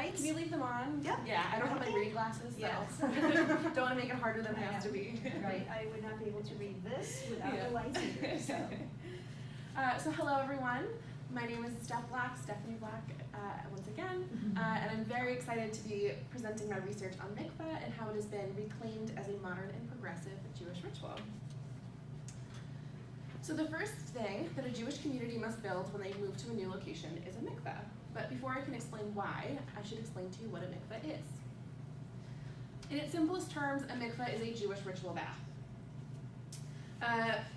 lights? Can you leave them on? Yep. Yeah, I don't have my reading glasses, so Yes. don't want to make it harder than it has to be. Right, I would not be able to read this without Yeah. the lights either, so. So hello everyone. My name is Stephanie Black, once again, and I'm very excited to be presenting my research on mikvah and how it has been reclaimed as a modern and progressive Jewish ritual. So the first thing that a Jewish community must build when they move to a new location is a mikvah. But before I can explain why, I should explain to you what a mikvah is. In its simplest terms, a mikvah is a Jewish ritual bath.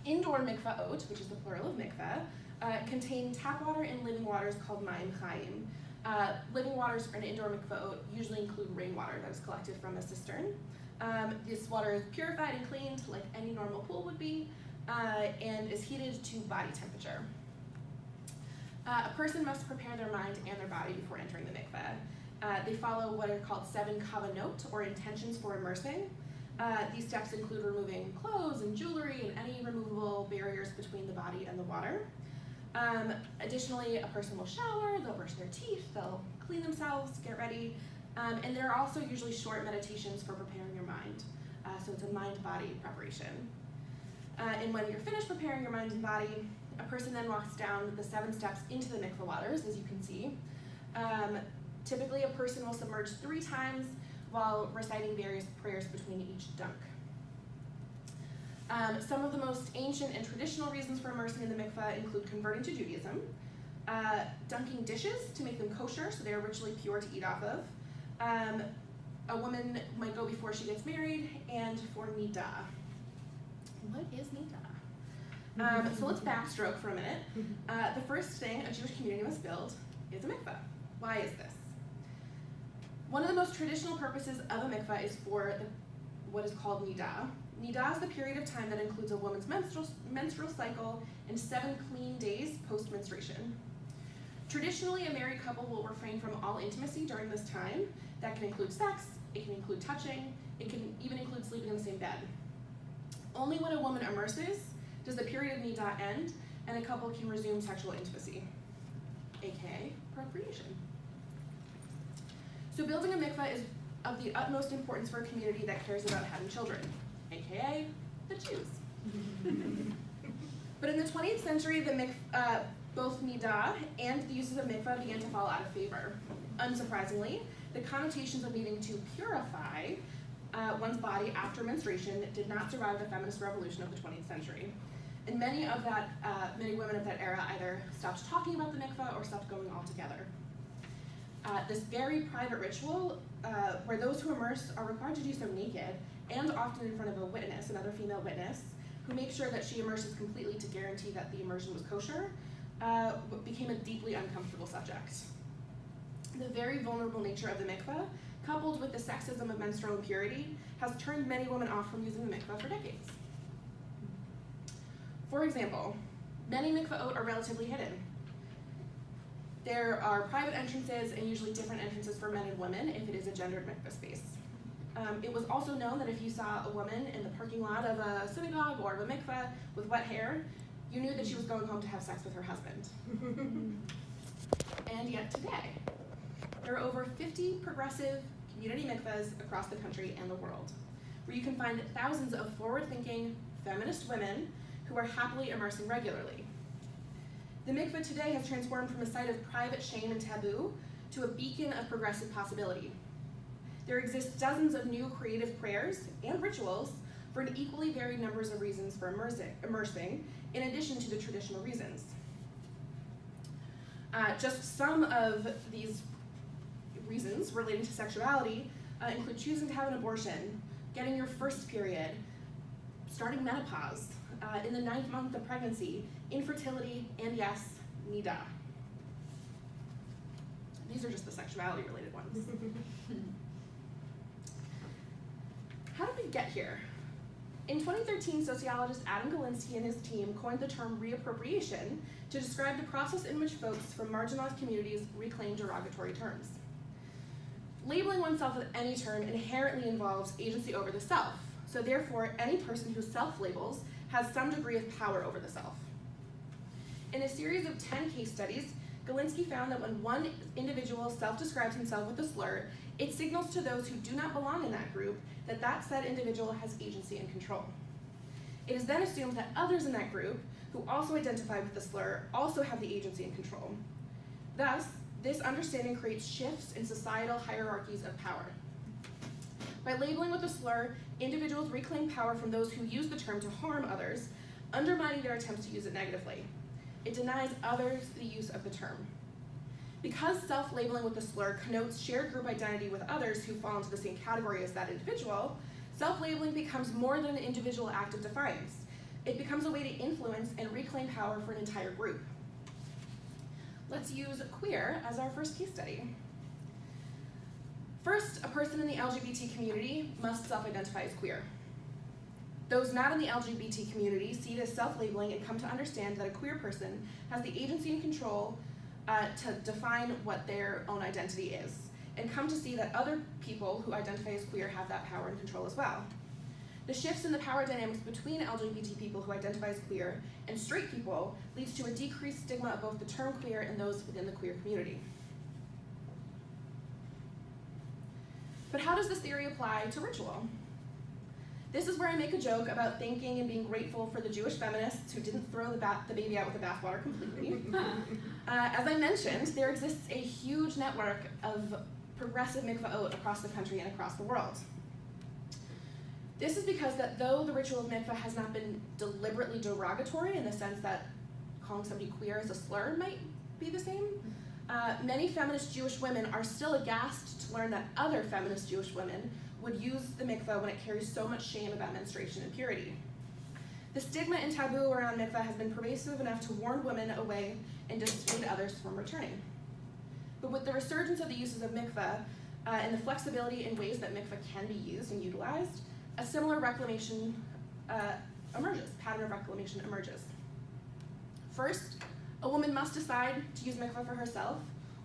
Indoor mikvaot, which is the plural of mikvah, contain tap water and living waters called mayim chayim. Living waters in indoor mikvaot usually include rainwater that is collected from a cistern. This water is purified and cleaned like any normal pool would be, and is heated to body temperature. A person must prepare their mind and their body before entering the mikveh. They follow what are called 7 kavanot, or intentions for immersing. These steps include removing clothes and jewelry and any removable barriers between the body and the water. Additionally, a person will shower, they'll brush their teeth, they'll clean themselves, get ready, and there are also usually short meditations for preparing your mind. So it's a mind-body preparation. And when you're finished preparing your mind and body, a person then walks down the 7 steps into the mikvah waters, as you can see. Typically, a person will submerge 3 times while reciting various prayers between each dunk. Some of the most ancient and traditional reasons for immersing in the mikvah include converting to Judaism, dunking dishes to make them kosher, so they are ritually pure to eat off of. A woman might go before she gets married, and for nidah. What is nidah? So let's backstroke for a minute. The first thing a Jewish community must build is a mikvah. Why is this? One of the most traditional purposes of a mikvah is for what is called nidah. Nidah is the period of time that includes a woman's menstrual cycle and 7 clean days post-menstruation. Traditionally, a married couple will refrain from all intimacy during this time. That can include sex, it can include touching, it can even include sleeping in the same bed. Only when a woman immerses does the period of nidah end and a couple can resume sexual intimacy, aka procreation. So building a mikvah is of the utmost importance for a community that cares about having children, aka the Jews. But in the 20th century, both nidah and the uses of mikvah began to fall out of favor. Unsurprisingly, the connotations of needing to purify one's body after menstruation did not survive the feminist revolution of the 20th century. And many women of that era either stopped talking about the mikvah or stopped going altogether. This very private ritual, where those who immerse are required to do so naked, and often in front of a witness, another female witness, who makes sure that she immerses completely to guarantee that the immersion was kosher, became a deeply uncomfortable subject. The very vulnerable nature of the mikvah, coupled with the sexism of menstrual impurity, has turned many women off from using the mikvah for decades. For example, many mikvaot are relatively hidden. There are private entrances and usually different entrances for men and women if it is a gendered mikvah space. It was also known that if you saw a woman in the parking lot of a synagogue or of a mikvah with wet hair, you knew that she was going home to have sex with her husband. And yet today, there are over 50 progressive community mikvahs across the country and the world, where you can find thousands of forward-thinking feminist women who are happily immersing regularly. The mikvah today has transformed from a site of private shame and taboo to a beacon of progressive possibility. There exist dozens of new creative prayers and rituals for an equally varied numbers of reasons for immersing, in addition to the traditional reasons. Just some of these reasons relating to sexuality include choosing to have an abortion, getting your first period, starting menopause, in the 9th month of pregnancy, infertility, and yes, nidah. These are just the sexuality-related ones. How did we get here? In 2013, sociologist Adam Galinsky and his team coined the term reappropriation to describe the process in which folks from marginalized communities reclaim derogatory terms. Labeling oneself with any term inherently involves agency over the self, so therefore any person who self-labels has some degree of power over the self. In a series of 10 case studies, Galinsky found that when one individual self-describes himself with a slur, it signals to those who do not belong in that group that that said individual has agency and control. It is then assumed that others in that group, who also identify with the slur, also have the agency and control. Thus, this understanding creates shifts in societal hierarchies of power. By labeling with a slur, individuals reclaim power from those who use the term to harm others, undermining their attempts to use it negatively. It denies others the use of the term. Because self-labeling with the slur connotes shared group identity with others who fall into the same category as that individual, self-labeling becomes more than an individual act of defiance. It becomes a way to influence and reclaim power for an entire group. Let's use queer as our first case study. First, a person in the LGBT community must self-identify as queer. Those not in the LGBT community see it as self-labeling and come to understand that a queer person has the agency and control to define what their own identity is, and come to see that other people who identify as queer have that power and control as well. The shifts in the power dynamics between LGBT people who identify as queer and straight people leads to a decreased stigma of both the term queer and those within the queer community. But how does this theory apply to ritual? This is where I make a joke about thanking and being grateful for the Jewish feminists who didn't throw the baby out with the bathwater completely. As I mentioned, there exists a huge network of progressive mikvahot across the country and across the world. This is because that though the ritual of mikvah has not been deliberately derogatory in the sense that calling somebody queer as a slur might be the same, many feminist Jewish women are still aghast to learn that other feminist Jewish women would use the mikvah when it carries so much shame about menstruation and purity. The stigma and taboo around mikvah has been pervasive enough to warn women away and dissuade others from returning. But with the resurgence of the uses of mikvah and the flexibility in ways that mikvah can be used and utilized, a similar reclamation pattern of reclamation emerges. First, a woman must decide to use mikvah for herself,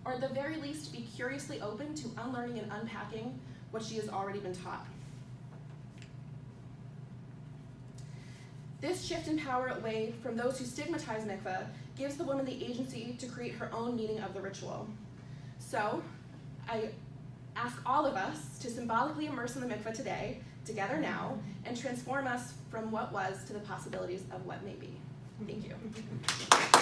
or at the very least be curiously open to unlearning and unpacking what she has already been taught. This shift in power away from those who stigmatize mikvah gives the woman the agency to create her own meaning of the ritual. So, I ask all of us to symbolically immerse in the mikvah today, together now, and transform us from what was to the possibilities of what may be. Thank you.